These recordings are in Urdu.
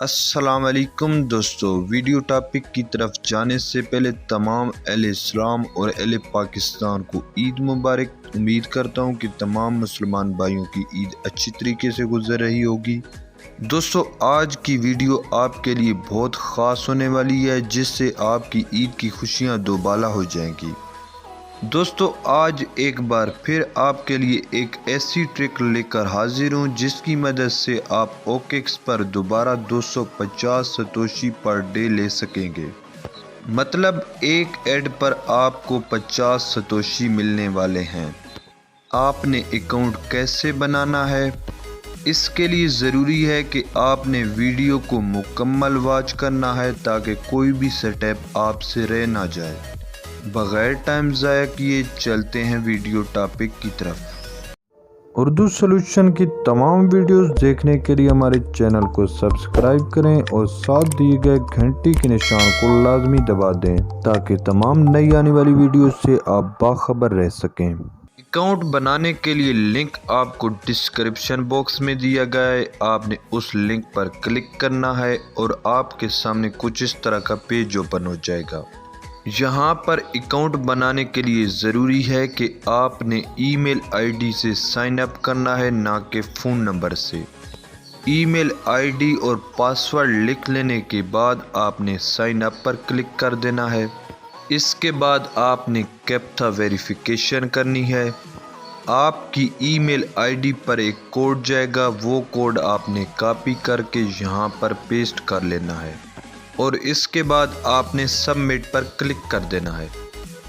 السلام علیکم دوستو، ویڈیو ٹاپک کی طرف جانے سے پہلے تمام اہل اسلام اور اہل پاکستان کو عید مبارک۔ امید کرتا ہوں کہ تمام مسلمان بھائیوں کی عید اچھی طریقے سے گزر رہی ہوگی۔ دوستو، آج کی ویڈیو آپ کے لیے بہت خاص ہونے والی ہے، جس سے آپ کی عید کی خوشیاں دوبالا ہو جائیں گی۔ دوستو، آج ایک بار پھر آپ کے لیے ایک ایسی ٹرک لے کر حاضر ہوں جس کی مدد سے آپ اوکیکس پر دوبارہ 250 ستوشی پر ڈے لے سکیں گے۔ مطلب ایک ایڈ پر آپ کو 50 ستوشی ملنے والے ہیں۔ آپ نے اکاؤنٹ کیسے بنانا ہے؟ اس کے لیے ضروری ہے کہ آپ نے ویڈیو کو مکمل واچ کرنا ہے تاکہ کوئی بھی سٹیپ آپ سے رہ نہ جائے۔ بغیر ٹائم ضائع کیے چلتے ہیں ویڈیو ٹاپک کی طرف۔ اردو سولوشن کی تمام ویڈیوز دیکھنے کے لیے ہمارے چینل کو سبسکرائب کریں اور ساتھ دیے گئے گھنٹی کے نشان کو لازمی دبا دیں تاکہ تمام نئی آنے والی ویڈیوز سے آپ باخبر رہ سکیں۔ اکاؤنٹ بنانے کے لیے لنک آپ کو ڈسکرپشن باکس میں دیا گیا ہے۔ آپ نے اس لنک پر کلک کرنا ہے اور آپ کے سامنے کچھ اس طرح کا پیج اوپن ہو جائے گا۔ یہاں پر اکاؤنٹ بنانے کے لیے ضروری ہے کہ آپ نے ای میل آئی ڈی سے سائن اپ کرنا ہے، نہ کہ فون نمبر سے۔ ای میل آئی ڈی اور پاسورڈ لکھ لینے کے بعد آپ نے سائن اپ پر کلک کر دینا ہے۔ اس کے بعد آپ نے کیپچا ویریفیکیشن کرنی ہے۔ آپ کی ای میل آئی ڈی پر ایک کوڈ جائے گا، وہ کوڈ آپ نے کاپی کر کے یہاں پر پیسٹ کر لینا ہے اور اس کے بعد آپ نے سبمٹ پر کلک کر دینا ہے۔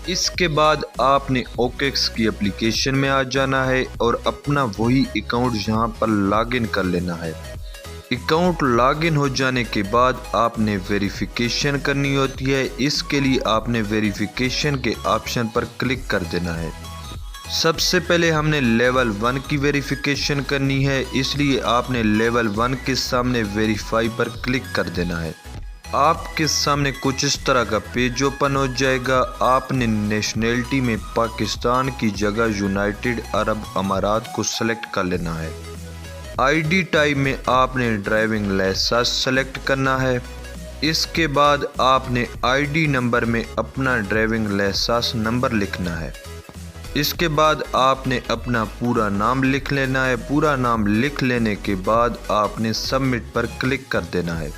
اس کے بعد آپ نے اوکیکس کی اپلیکیشن میں آ جانا ہے اور اپنا وہی اکاؤنٹ یہاں پر لاگ ان کر لینا ہے۔ اکاؤنٹ لاگ ان ہو جانے کے بعد آپ نے ویریفیکیشن کرنی ہوتی ہے۔ اس کے لیے آپ نے ویریفیکیشن کے آپشن پر کلک کر دینا ہے۔ سب سے پہلے ہم نے لیول 1 کی ویریفیکیشن کرنی ہے، اس لیے آپ نے لیول 1 کے سامنے ویریفائی پر کلک کر دینا ہے۔ آپ کے سامنے کچھ اس طرح کا پیج اوپن ہو جائے گا۔ آپ نے نیشنلٹی میں پاکستان کی جگہ یونائٹڈ عرب امارات کو سلیکٹ کر لینا ہے۔ آئی ڈی ٹائپ میں آپ نے ڈرائیونگ لائسنس سلیکٹ کرنا ہے۔ اس کے بعد آپ نے آئی ڈی نمبر میں اپنا ڈرائیونگ لائسنس نمبر لکھنا ہے۔ اس کے بعد آپ نے اپنا پورا نام لکھ لینا ہے۔ پورا نام لکھ لینے کے بعد آپ نے سبمٹ پر کلک کر دینا ہے۔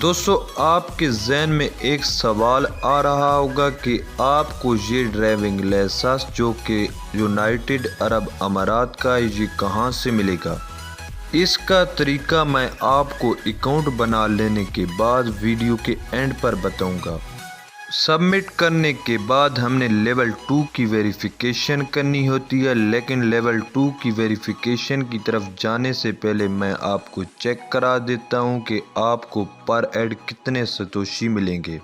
دوستو، آپ کے ذہن میں ایک سوال آ رہا ہوگا کہ آپ کو یہ ڈرائیونگ لائسنس جو کہ یونائٹڈ عرب امارات کا ہے، یہ کہاں سے ملے گا؟ اس کا طریقہ میں آپ کو اکاؤنٹ بنا لینے کے بعد ویڈیو کے اینڈ پر بتاؤں گا۔ سبمٹ کرنے کے بعد ہم نے لیول 2 کی ویریفیکیشن کرنی ہوتی ہے، لیکن لیول 2 کی ویریفیکیشن کی طرف جانے سے پہلے میں آپ کو چیک کرا دیتا ہوں کہ آپ کو پر ایڈ کتنے ستوشی ملیں گے۔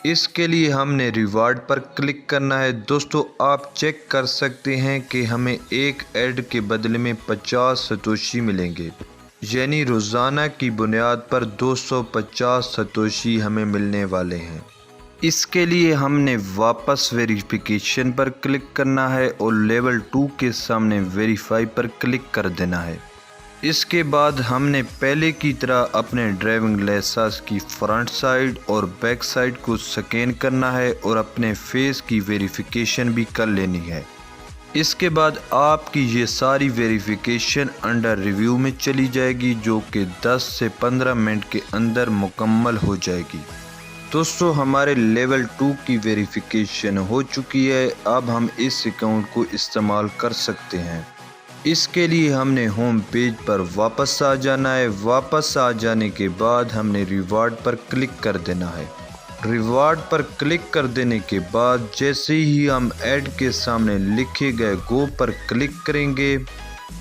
اس کے لیے ہم نے ریوارڈ پر کلک کرنا ہے۔ دوستو، آپ چیک کر سکتے ہیں کہ ہمیں ایک ایڈ کے بدلے میں 50 ستوشی ملیں گے، یعنی روزانہ کی بنیاد پر 250 ستوشی ہمیں ملنے والے ہیں۔ اس کے لیے ہم نے واپس ویریفیکیشن پر کلک کرنا ہے اور لیول 2 کے سامنے ویریفائی پر کلک کر دینا ہے۔ اس کے بعد ہم نے پہلے کی طرح اپنے ڈرائیونگ لائسنس کی فرنٹ سائڈ اور بیک سائڈ کو سکین کرنا ہے اور اپنے فیس کی ویریفیکیشن بھی کر لینی ہے۔ اس کے بعد آپ کی یہ ساری ویریفیکیشن انڈر ریویو میں چلی جائے گی، جو کہ 10 سے 15 منٹ کے اندر مکمل ہو جائے گی۔ دوستو، ہمارے لیول 2 کی ویریفیکیشن ہو چکی ہے۔ اب ہم اس اکاؤنٹ کو استعمال کر سکتے ہیں۔ اس کے لیے ہم نے ہوم پیج پر واپس آ جانا ہے۔ واپس آ جانے کے بعد ہم نے ریوارڈ پر کلک کر دینا ہے۔ ریوارڈ پر کلک کر دینے کے بعد جیسے ہی ہم ایڈ کے سامنے لکھے گئے گو پر کلک کریں گے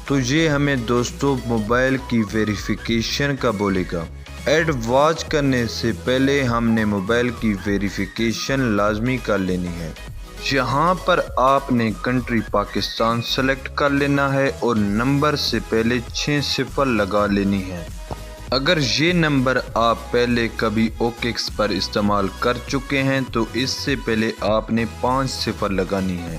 تو یہ ہمیں دوستو موبائل کی ویریفیکیشن کا بولے گا۔ ایڈ واچ کرنے سے پہلے ہم نے موبائل کی ویریفیکیشن لازمی کر لینی ہے۔ یہاں پر آپ نے کنٹری پاکستان سلیکٹ کر لینا ہے اور نمبر سے پہلے 6 صفر لگا لینی ہے۔ اگر یہ نمبر آپ پہلے کبھی اوکیکس پر استعمال کر چکے ہیں تو اس سے پہلے آپ نے 5 صفر لگانی ہے۔